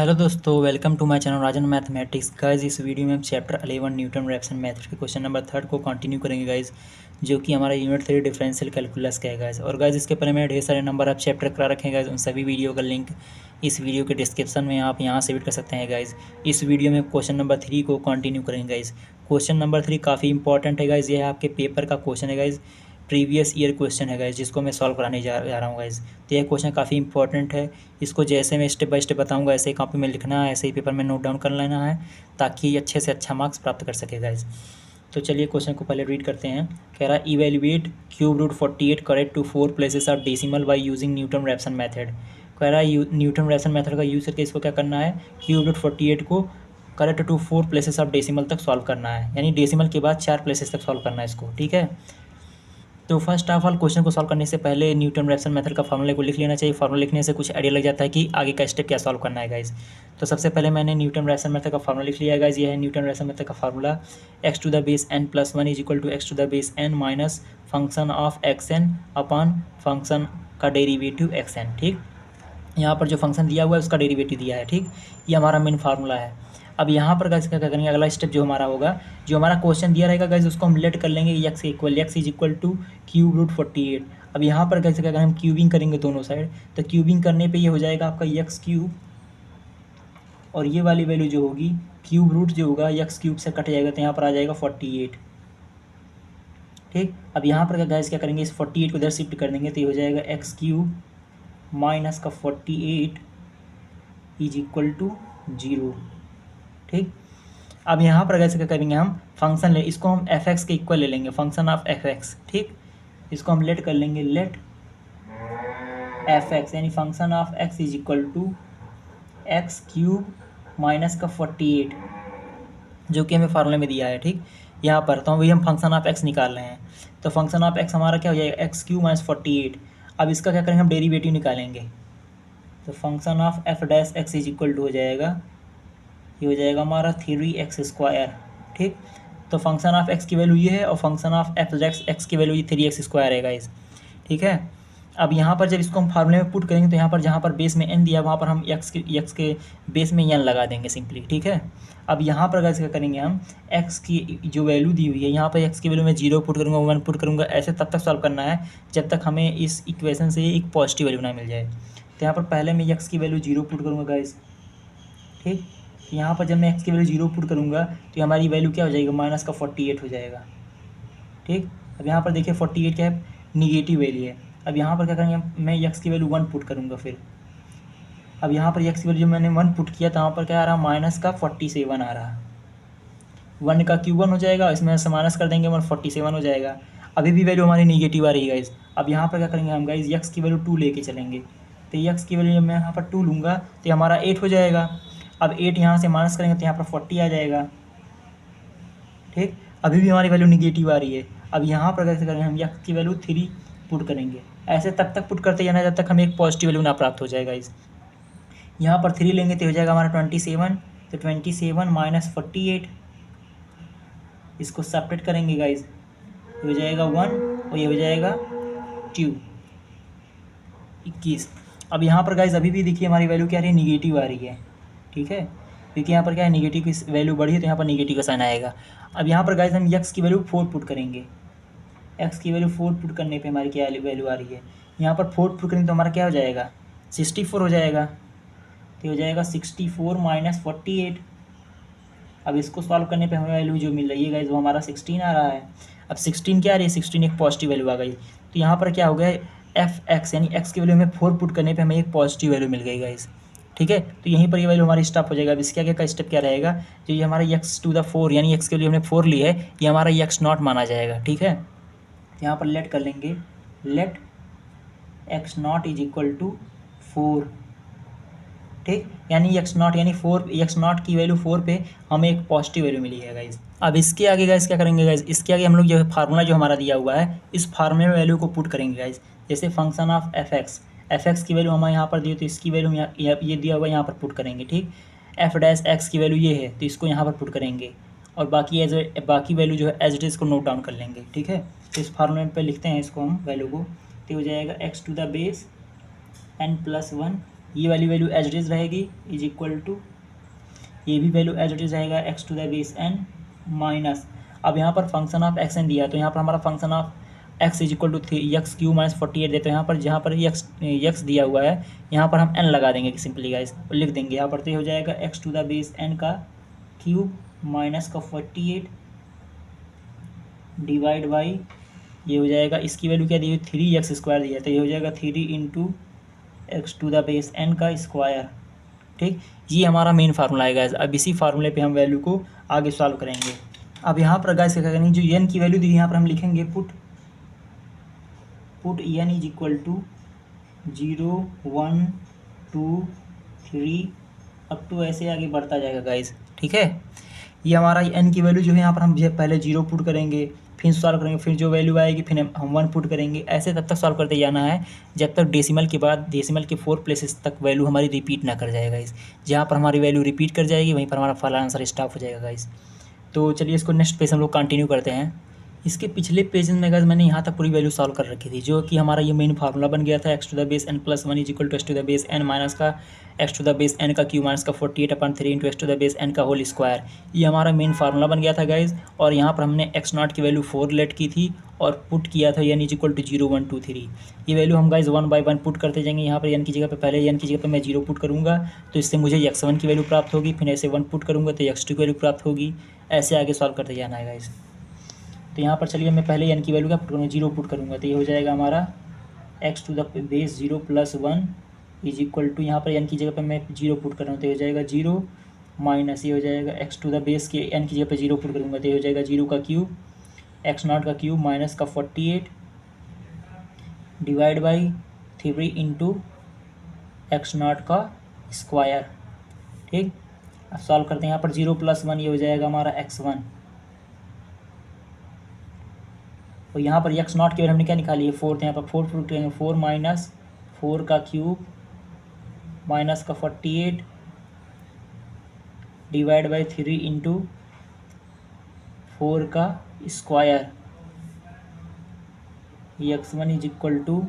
Hello दोस्तों, welcome to my channel Rajan mathematics. Guys इस video में हम चैप्टर 11 न्यूटन रैप्सन मेथड के क्वेश्चन नंबर 3 को कंटिन्यू करेंगे गाइज, जो कि हमारा यूनिट 3 डिफरेंशियल कैलकुलस का है गाइज। और गाइज इसके पहले मैंने ढेर सारे नंबर आप चैप्टर करा रखे हैं गाइज, उन सभी वीडियो का लिंक इस वीडियो के डिस्क्रिप्शन में आप यहाँ से विजिट कर सकते हैं गाइज। इस वीडियो में क्वेश्चन नंबर 3 को कंटिन्यू करेंगे गाइज। क्वेश्चन नंबर 3 काफ़ी इंपॉर्टेंट है गाइज, यह आपके पेपर का क्वेश्चन है गाइज, प्रीवियस ईयर क्वेश्चन है गाइज, जिसको मैं सॉल्व कराने जा रहा हूँ गाइज। तो यह क्वेश्चन काफ़ी इंपॉर्टेंट है, इसको जैसे मैं स्टेप बाय स्टेप बताऊंगा ऐसे ही कॉपी में लिखना है, ऐसे ही पेपर में नोट डाउन कर लेना है, ताकि अच्छे से अच्छा मार्क्स प्राप्त कर सके गाइज। तो चलिए क्वेश्चन को पहले रीड करते हैं। कह रहा है evaluate cube root 48 correct to 4 places of decimal by using Newton Raphson method. कह रहा है न्यूटन रैप्सन मेथड का यूज़ करके इसको क्या करना है, क्यूब रूट 48 को correct to 4 places of decimal तक सॉल्व करना है, यानी डेसिमल के बाद 4 प्लेसेस तक सॉल्व करना है इसको। ठीक है, तो फर्स्ट ऑफ ऑल क्वेश्चन को सॉल्व करने से पहले न्यूटन रैप्सन मेथड का फॉर्मूले को लिख लेना चाहिए। फॉर्मूला लिखने से कुछ आइडिया लग जाता है कि आगे का स्टेप क्या सॉल्व करना है गाइज। तो सबसे पहले मैंने न्यूटन रैप्सन मेथड का फॉर्मूला लिख लिया है गाइज। ये है न्यूटन रैप्सन मेथड का formula, x to the base n plus 1 is equal to x to the base n minus function of xn upon function का डेरिवेटिव xn। ठीक, यहाँ पर जो फंक्शन दिया हुआ है उसका डेरिवेटिव दिया है। ठीक, ये हमारा मेन फार्मूला है। अब यहाँ पर गाइस क्या करेंगे, अगला स्टेप जो हमारा होगा, जो हमारा क्वेश्चन दिया रहेगा गाइस, उसको हम लेट कर लेंगे x equal x is equal to cube root 48। अब यहाँ पर गाइस क्या करेंगे, हम क्यूबिंग करेंगे दोनों साइड। तो क्यूबिंग करने पे ये हो जाएगा आपका x क्यूब, और ये वाली वैल्यू जो होगी क्यूब रूट जो होगा x क्यूब से कट जाएगा, तो यहाँ पर आ जाएगा 48। ठीक, अब यहाँ पर गाइस क्या करेंगे, इस 48 को इधर शिफ्ट कर देंगे, तो ये हो जाएगा x क्यूब माइनस का 48 इज इक्वल टू 0। ठीक, अब यहाँ पर कैसे क्या करेंगे, हम फंक्शन ले, इसको हम एफ एक्स के इक्वल ले लेंगे, फंक्शन ऑफ एफ एक्स। ठीक, इसको हम लेट कर लेंगे, लेट एफ एक्स यानी function of X is equal to X cube minus का 48, जो कि हमें फार्मूले में दिया है। ठीक, यहाँ पर तो वही हम फंक्शन ऑफ एक्स निकाल रहे हैं। तो फंक्शन ऑफ एक्स हमारा क्या हो जाएगा, एक्स क्यूब माइनस 48। अब इसका क्या करेंगे, हम डेरिवेटिव निकालेंगे। तो function of F dash X is equal to हो जाएगा, ये हो जाएगा हमारा 3x²। ठीक, तो फंक्शन ऑफ x की वैल्यू ये है और फंक्शन ऑफ एफ एक्स की वैल्यू ये 3x² है गाइस। ठीक है, अब यहाँ पर जब इसको हम फार्मूले में पुट करेंगे, तो यहाँ पर जहाँ पर बेस में n दिया वहाँ पर हम x के बेस में n लगा देंगे सिंपली। ठीक है, अब यहाँ पर गाइस क्या करेंगे, हम x की जो वैल्यू दी हुई है, यहाँ पर x की वैल्यू में 0 पुट करूँगा, 1 पुट करूँगा, ऐसे तब तक सॉल्व करना है जब तक हमें इस इक्वेशन से एक पॉजिटिव वैल्यू ना मिल जाए। तो यहाँ पर पहले मैं x की वैल्यू 0 पुट करूँगा गाइस। ठीक, यहाँ पर जब मैं x की वैल्यू 0 पुट करूँगा तो हमारी वैल्यू क्या हो जाएगा, माइनस का 48 हो जाएगा। ठीक, अब यहाँ पर देखिए 48 क्या है, निगेटिव वैल्यू है। अब यहाँ पर क्या करेंगे, मैं x की वैल्यू 1 पुट करूँगा। फिर अब यहाँ पर x की वैल्यू मैंने 1 पुट किया, तो यहाँ पर क्या आ रहा, माइनस का 47 आ रहा। 1 का क्यूब 1 हो जाएगा, इसमें से माइनस कर देंगे 147 हो जाएगा। अभी भी वैल्यू हमारी निगेटिव आ रही है गाइज। अब यहाँ पर क्या करेंगे हम गाइज, x की वैल्यू 2 लेके चलेंगे। तो x की वैल्यू जब मैं यहाँ पर 2 लूँगा तो हमारा 8 हो जाएगा। अब 8 यहाँ से माइनस करेंगे तो यहाँ पर 40 आ जाएगा। ठीक, अभी भी हमारी वैल्यू निगेटिव आ रही है। अब यहाँ पर कैसे करेंगे, हम x की वैल्यू 3 पुट करेंगे, ऐसे तब तक पुट करते जाना जब तक हमें एक पॉजिटिव वैल्यू ना प्राप्त हो जाएगा। इस यहाँ पर 3 लेंगे तो हो जाएगा हमारा 27। तो 27 माइनस 48, इसको सेपरेट करेंगे गाइज, ये हो जाएगा 1 और ये हो जाएगा 2, 21। अब यहाँ पर गाइज अभी भी देखिए हमारी वैल्यू क्या आ रही है, निगेटिव आ रही है। ठीक है, क्योंकि यहाँ पर क्या है, निगेटिव की वैल्यू बढ़ी है तो यहाँ पर निगेटिव का साइन आएगा। अब यहाँ पर गाइज हम x की वैल्यू 4 पुट करेंगे। x की वैल्यू 4 पुट करने पे हमारी क्या वैल्यू आ रही है, यहाँ पर 4 पुट करेंगे तो हमारा क्या हो जाएगा, 64 हो जाएगा। तो हो जाएगा 64 माइनस 48। अब इसको सॉल्व करने पे हमें वैल्यू जो मिल रही है गाइज वो हमारा 16 आ रहा है। अब 16 क्या आ रही है, 16 एक पॉजिटिव वैल्यू आ गई। तो यहाँ पर क्या हो गया, एफ एक्स यानी x की वैल्यू में 4 पुट करने पे हमें एक पॉजिटिव वैल्यू मिल गई गाइज। ठीक है, तो यहीं पर ये वैल्यू हमारी स्टॉप हो जाएगा। अब इसके आगे का स्टेप क्या रहेगा, जो ये हमारा x टू द 4 यानी x की वैल्यू हमने 4 ली है, ये हमारा x0 माना जाएगा। ठीक है, यहाँ पर लेट कर लेंगे, late x0 is equal to 4। ठीक, यानी x0 यानी 4, x0 की वैल्यू 4 पे हमें एक पॉजिटिव वैल्यू मिली है गाइज। अब इसके आगे गाइज क्या करेंगे गाइज, इसके आगे हम लोग जो फार्मूला जो हमारा दिया हुआ है, इस फार्मूले में वैल्यू को पुट करेंगे गाइज। जैसे फंक्शन ऑफ एफ एक्स की वैल्यू हमें यहाँ पर दी, तो इसकी वैल्यू ये दिया हुआ है, यहाँ पर पुट करेंगे। ठीक, एफ डैश एक्स की वैल्यू ये है तो इसको यहाँ पर पुट करेंगे, और बाकी वैल्यू जो है एज इट इज़ को नोट डाउन कर लेंगे। ठीक है, तो इस फार्मूले पे लिखते हैं इसको हम वैल्यू को, तो हो जाएगा x to the base n plus 1 ये वाली वैल्यू एज इट इज़ रहेगी इज इक्वल टू, ये भी वैल्यू एज इट इज़ रहेगा X to the base N minus, अब यहाँ पर फंक्शन ऑफ एक्स एन दिया है तो यहाँ पर हमारा function of X is equal to 3x³ minus 48 देते हैं। यहाँ पर जहाँ पर एक्स दिया हुआ है यहाँ पर हम एन लगा देंगे सिंपली गाइस, लिख देंगे यहाँ पर, तो ये हो जाएगा X to the base N का क्यूब माइनस का 48 डिवाइड बाई, ये हो जाएगा, इसकी वैल्यू क्या दी हुई 3x² दिया है तो ये हो जाएगा 3 into x to the base N का स्क्वायर। ठीक, ये हमारा मेन फार्मूला है गाइस। अब इसी फार्मूले पे हम वैल्यू को आगे सॉल्व करेंगे। अब यहाँ पर गाइस क्या करेंगे, जो एन की वैल्यू दी यहाँ पर हम लिखेंगे put N is equal to 0 1 2 3 up to ऐसे आगे बढ़ता जाएगा गाइस। ठीक है, ये हमारा एन की वैल्यू जो है यहाँ पर हम पहले 0 पुट करेंगे, फिर सॉल्व करेंगे, फिर जो वैल्यू आएगी फिर हम 1 पुट करेंगे, ऐसे तब तक सॉल्व करते जाना है जब तक डेसिमल के बाद डेसिमल के 4 प्लेसेस तक वैल्यू हमारी रिपीट ना कर जाएगा गाइस। जहाँ पर हमारी वैल्यू रिपीट कर जाएगी वहीं पर हमारा फाइनल आंसर स्टॉप हो जाएगा गाइस। तो चलिए इसको नेक्स्ट पेज हम लोग कंटिन्यू करते हैं। इसके पिछले पेज में गाइस मैंने यहाँ तक पूरी वैल्यू सॉल्व कर रखी थी, जो कि हमारा ये मेन फार्मूला बन गया था x to the base n plus 1 is equal to x to the base N minus का x to the base N का क्यू माइनस का 48/3 into x to the base N का होल स्क्वायर। ये हमारा main formula बन गया था guys. और यहाँ पर हमने एक्स नॉट की वैल्यू 4 लेट की थी और पुट किया था एन इज इक्वल टू 0 1 2 3। ये वैल्यू हम गाइज 1 बाय 1 पुट करते जाएंगे। यहाँ पर एन की जगह पे पहले एन की जगह पे मैं 0 पुट करूँगा तो इससे मुझे x1 की वैल्यू प्राप्त होगी, फिर ऐसे 1 पुट करूँगा तो x2 की वैल्यू प्राप्त होगी, ऐसे आगे सॉल्व करते जाना है गाइज। तो यहाँ पर चलिए मैं पहले एन की वैल्यू का पुट करूँगा, 0 पुट करूँगा तो ये हो जाएगा हमारा X to the base 0 plus 1 is equal to, यहाँ पर एन की जगह पे मैं 0 पुट कर रहा हूँ तो ये हो जाएगा 0 माइनस, ये हो जाएगा एक्स टू द बेस के एन की जगह पे 0 पुट करूँगा तो ये हो जाएगा 0 का क्यूब एक्स नॉट का क्यूब माइनस का 48 divide by 3 into x not का स्क्वायर। ठीक, अब सॉल्व करते हैं। यहाँ पर 0 प्लस 1 ये हो जाएगा हमारा x1 और यहाँ पर एक्स नॉट की वैल्यू हमने क्या निकाली है 4, तो यहाँ पर 4 पुट करेंगे, 4 माइनस 4 का क्यूब माइनस का 48 डिवाइड बाई 3 इंटू 4 का स्क्वायर। ये x1 is equal to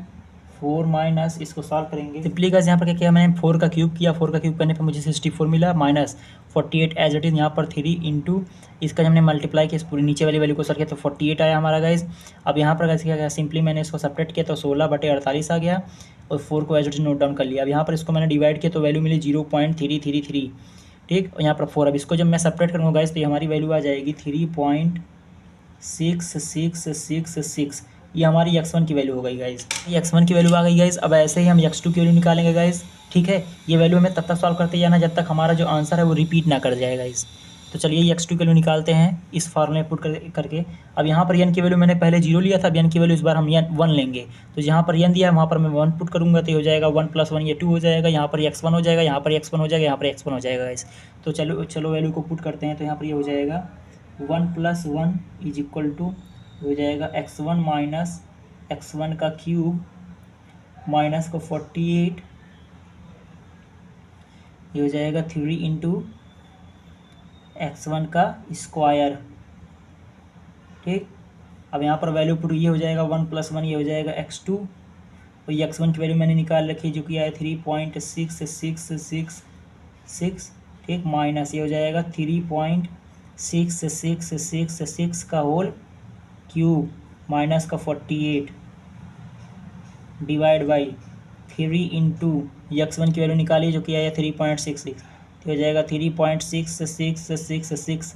4 minus, इसको सॉल्व करेंगे सिंपली गाइस। यहाँ पर क्या किया मैंने 4 का क्यूब किया, 4 का क्यूब करने पर मुझे 64 मिला माइनस 48 एज इट इज़ यहाँ पर 3 इंटू इसका हमने मल्टीप्लाई किया, इस पूरी नीचे वाली वैल्यू को सॉल्व किया तो 48 आया हमारा गाइस। अब यहाँ पर गाइस क्या किया, सिंपली मैंने इसको सेपरेट किया तो 16/48 आ गया और 4 को as it is note down कर लिया। अब यहाँ पर इसको मैंने डिवाइड किया तो वैल्यू मिली 0.333। ठीक, और यहाँ पर 4, अब इसको जब मैं सेपरेट करूँगा गाइस तो ये हमारी वैल्यू आ जाएगी 3.6666। ये हमारी x1 की वैल्यू हो गई गाइस, ये x1 की वैल्यू आ गई गाइस। अब ऐसे ही हम x2 की वैल्यू निकालेंगे गाइस। ठीक है, ये वैल्यू हमें तब तक सॉल्व करते जाना जब तक हमारा जो आंसर है वो रिपीट ना कर जाए गाइस। तो चलिए ये x2 की वैल्यू निकालते हैं इस फॉर्मूले में पुट करके। अब यहाँ पर n की वैल्यू मैंने पहले 0 लिया था, अब n की वैल्यू इस बार हम 1 लेंगे तो जहाँ पर n दिया है वहाँ पर मैं 1 पुट करूँगा तो ये हो जाएगा 1 + 1 ये 2 हो जाएगा, यहाँ पर x1 हो जाएगा, यहाँ पर x1 हो जाएगा, यहाँ पर x1 हो जाएगा गाइस। तो चलो वैल्यू को पुट करते हैं तो यहाँ पर ये हो जाएगा 1 + 1 इज इक्वल टू हो जाएगा x1 माइनस x1 का क्यूब माइनस का 48, ये हो जाएगा 3 इंटू x1 का स्क्वायर। ठीक, अब यहाँ पर वैल्यू पुट ये हो जाएगा 1 + 1 ये हो जाएगा x2 और ये x1 की वैल्यू मैंने निकाल रखी है जो कि आया 3.6666। ठीक, माइनस ये हो जाएगा 3.6666 का होल क्यूब माइनस का 48 डिवाइड बाई 3 इंटू x1 की वैल्यू निकाली जो कि आया 3.66, तो हो जाएगा 3.6666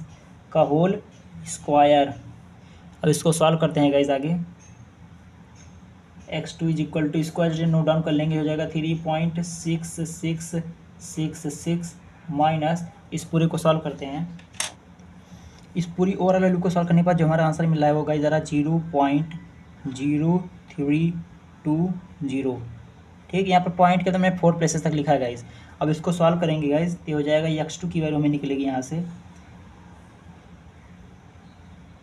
का होल स्क्वायर। अब इसको सॉल्व करते हैं गाइस आगे। x2 इज इक्वल टू, इसको एज नोट डाउन कर लेंगे, हो जाएगा 3.6666 माइनस, इस पूरे को सॉल्व करते हैं। इस पूरी ओवरऑल वैल्यू को सॉल्व करने के बाद जो हमारा आंसर मिल रहा है वो गाइस ज़रा 0.0320। ठीक, यहाँ पर पॉइंट के तो मैंने 4 प्लेसेस तक लिखा है गाइस। अब इसको सॉल्व करेंगे गाइस तो हो जाएगा x2 की वैल्यू हमें निकलेगी यहाँ से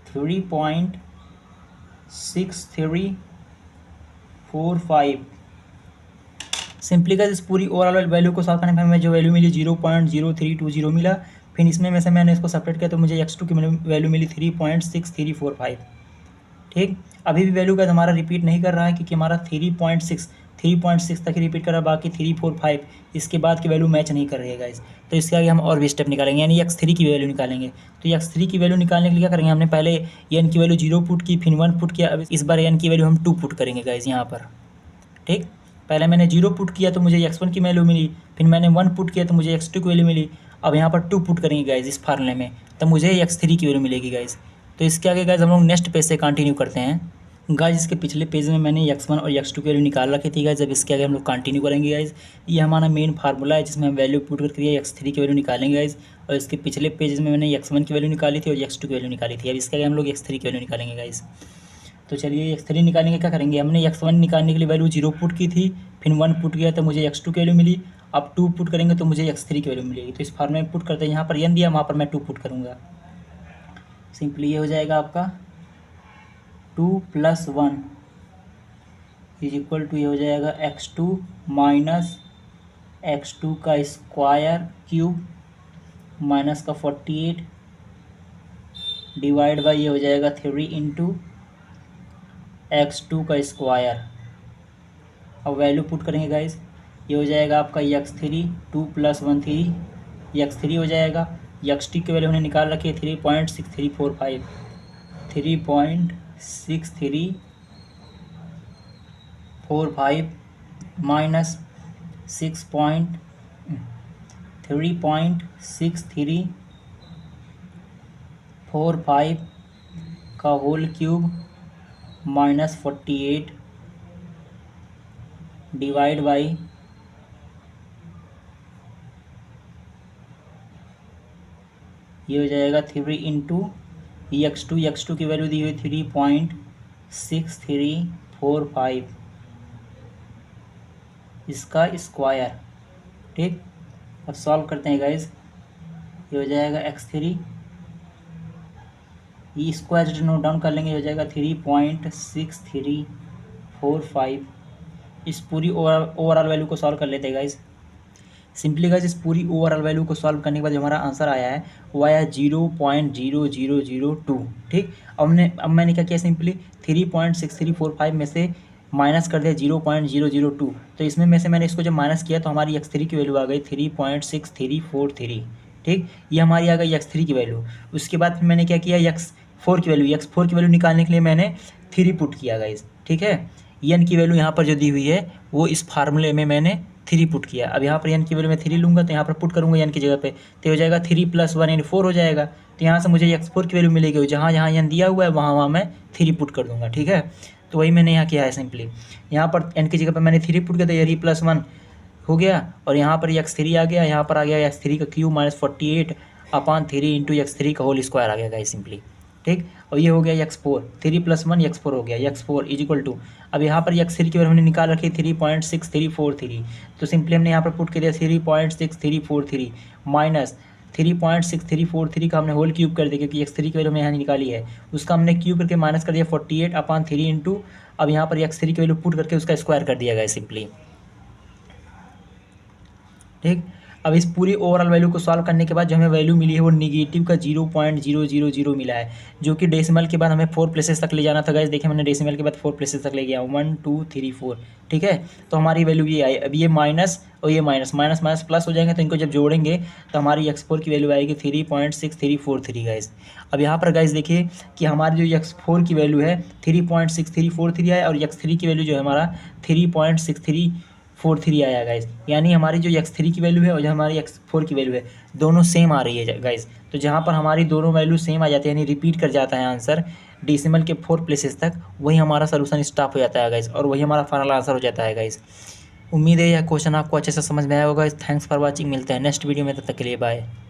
3.6345। सिंपली गाइस इस पूरी ओवरऑल वैल्यू को सॉल्व करने में हमें जो वैल्यू मिली 0.0320 मिला। फिर इसमें में से मैंने इसको सेपरेट किया तो मुझे x2 की वैल्यू मिली 3.6345। ठीक, अभी भी वैल्यू का हमारा रिपीट नहीं कर रहा है क्योंकि हमारा 3.6 3.6 तक रिपीट करा, बाकी 3, 4, 5 इसके बाद की वैल्यू मैच नहीं कर रही है गाइस। तो इसके आगे हम और भी स्टेप निकालेंगे, यानी x3 की वैल्यू निकालेंगे। तो x3 की वैल्यू निकालने के लिए क्या करेंगे, हमने पहले n की वैल्यू 0 पुट की, फिर 1 पुट किया, अब इस बार n की वैल्यू हम 2 पुट करेंगे गाइस यहाँ पर। ठीक, पहले मैंने 0 पुट किया तो मुझे x1 की वैल्यू मिली, फिर मैंने 1 पुट किया तो मुझे x2 की वैल्यू मिली। अब यहाँ पर 2 पुट करेंगे गाइस इस फार्मूले में, तब मुझे x3 की वैल्यू मिलेगी गाइस। तो इसके आगे गाइस हम लोग नेक्स्ट पेज से कंटिन्यू करते हैं। गाइस इसके पिछले पेज में मैंने x1 और x2 की वैल्यू निकाल रखी थी गाइस। जब इसके आगे हम लोग कंटिन्यू करेंगे गाइस, ये हमारा मेन फार्मूला है जिसमें हम वैल्यू पुट करके x3 की वैल्यू निकालेंगे गाइस। और इसके पिछले पेज में मैंने x1 की वैल्यू निकाली थी और x2 की वैल्यू निकाली थी। अब इसके आगे हम लोग x3 की वैल्यू निकालेंगे गाइस। तो चलिए x3 निकालने के क्या करेंगे, हमने x1 निकालने के लिए वैल्यू 0 पुट की थी, फिर 1 पुट किया तो मुझे x2 की वैल्यू मिली। अब 2 पुट करेंगे तो मुझे x3 की वैल्यू मिलेगी। तो इस फार्मूले में पुट करते हैं, यहाँ पर n दिया, वहाँ पर मैं 2 पुट करूँगा। सिंपली ये हो जाएगा आपका 2 + 1 = ये हो जाएगा x2 माइनस x2 का स्क्वायर क्यूब माइनस का 48 डिवाइड बाई ये हो जाएगा 3 × x2 का स्क्वायर। अब वैल्यू पुट करेंगे गाइस, ये हो जाएगा आपका x3 2 + 1 3 x3 हो जाएगा। x2 की वैल्यू हमने निकाल रखी है 3.6345 3.6345 माइनस 3.6345 का whole cube minus 48 divide by ये हो जाएगा 3 × x2 की वैल्यू दी हुई 3.6345 इसका स्क्वायर। ठीक, अब सॉल्व करते हैं गाइज। ये हो जाएगा x3, ये स्क्वायर नोट डाउन कर लेंगे, हो जाएगा 3.6345। इस पूरी ओवरऑल वैल्यू को सॉल्व कर लेते हैं गाइज। सिंपली गाइज इस पूरी ओवरऑल वैल्यू को सॉल्व करने के बाद जो हमारा आंसर आया है वो आया 0.0002। ठीक, अब मैंने क्या किया, सिंपली 3.6345 में से माइनस कर दिया 0.002। तो इसमें में से मैंने इसको जब माइनस किया तो हमारी x3 की वैल्यू आ गई 3.6343। ठीक, ये हमारी आ गई x3 की वैल्यू। उसके बाद मैंने क्या किया, x4 की वैल्यू निकालने के लिए मैंने 3 पुट किया गाइज। ठीक है, n की वैल्यू यहाँ पर जो दी हुई है वो इस फार्मूले में मैंने 3 पुट किया। अब यहाँ पर n की वैल्यू मैं 3 लूँगा तो यहाँ पर पुट करूँगा n की जगह पे, तो हो जाएगा 3 + 1 = 4 हो जाएगा। तो यहाँ से मुझे x4 की वैल्यू मिलेगी, जहाँ जहाँ n दिया हुआ है वहाँ मैं 3 पुट कर दूँगा। ठीक है, तो वही मैंने यहाँ किया है। सिंपली यहाँ पर n की जगह पर मैंने 3 पुट किया तो ये 3 + 1 हो गया, और यहाँ पर x3 आ गया, यहाँ पर आ गया x3 का क्यूब माइनस 48/3 × x3 का होल स्क्वायर आ गया गाइस सिंपली। ठीक, और ये हो गया x4, 3 + 1 x4 हो गया, x4 = अब यहाँ पर x3 की वैल्यू हमने निकाल रखी 3.6343। तो सिंपली हमने यहाँ पर पुट कर दिया 3.6343 माइनस 3.6343 का हमने होल क्यूब कर दिया, क्योंकि x3 की वैल्यू हमने यहाँ निकाली है, उसका हमने क्यूब करके माइनस कर दिया 48/3 × अब यहाँ पर x3 की वैल्यू पुट करके उसका स्क्वायर कर दिया गया सिंपली। ठीक, अब इस पूरी ओवरऑल वैल्यू को सॉल्व करने के बाद जो हमें वैल्यू मिली है वो निगेटिव का 0.000 मिला है, जो कि डेसिमल के बाद हमें 4 प्लेसेस तक ले जाना था गाइस। देखिए मैंने डेसिमल के बाद 4 प्लेसेस तक ले गया, 1 2 3 4। ठीक है, तो हमारी वैल्यू ये आई। अब ये माइनस और ये माइनस प्लस हो जाएंगे, तो इनको जब जोड़ेंगे तो हमारी x4 की वैल्यू आएगी 3.6343 गाइस। अब यहाँ पर गाइस देखिए कि हमारी जो x4 की वैल्यू है 3.6343 है और x3 की वैल्यू जो है हमारा 3.6343 आया गाइस। यानी हमारी जो x3 की वैल्यू है और जो हमारी x4 की वैल्यू है दोनों सेम आ रही है गाइस। तो जहाँ पर हमारी दोनों वैल्यू सेम आ जाती है, यानी रिपीट कर जाता है आंसर डेसिमल के 4 प्लेसेस तक, वही हमारा सोल्यूशन स्टॉप हो जाता है गाइस, और वही हमारा फाइनल आंसर हो जाता है गाइस। उम्मीद है यह क्वेश्चन आपको अच्छे से समझ में आया होगा। थैंक्स फॉर वॉचिंग, मिलते हैं नेक्स्ट वीडियो में, तब तक के लिए बाय।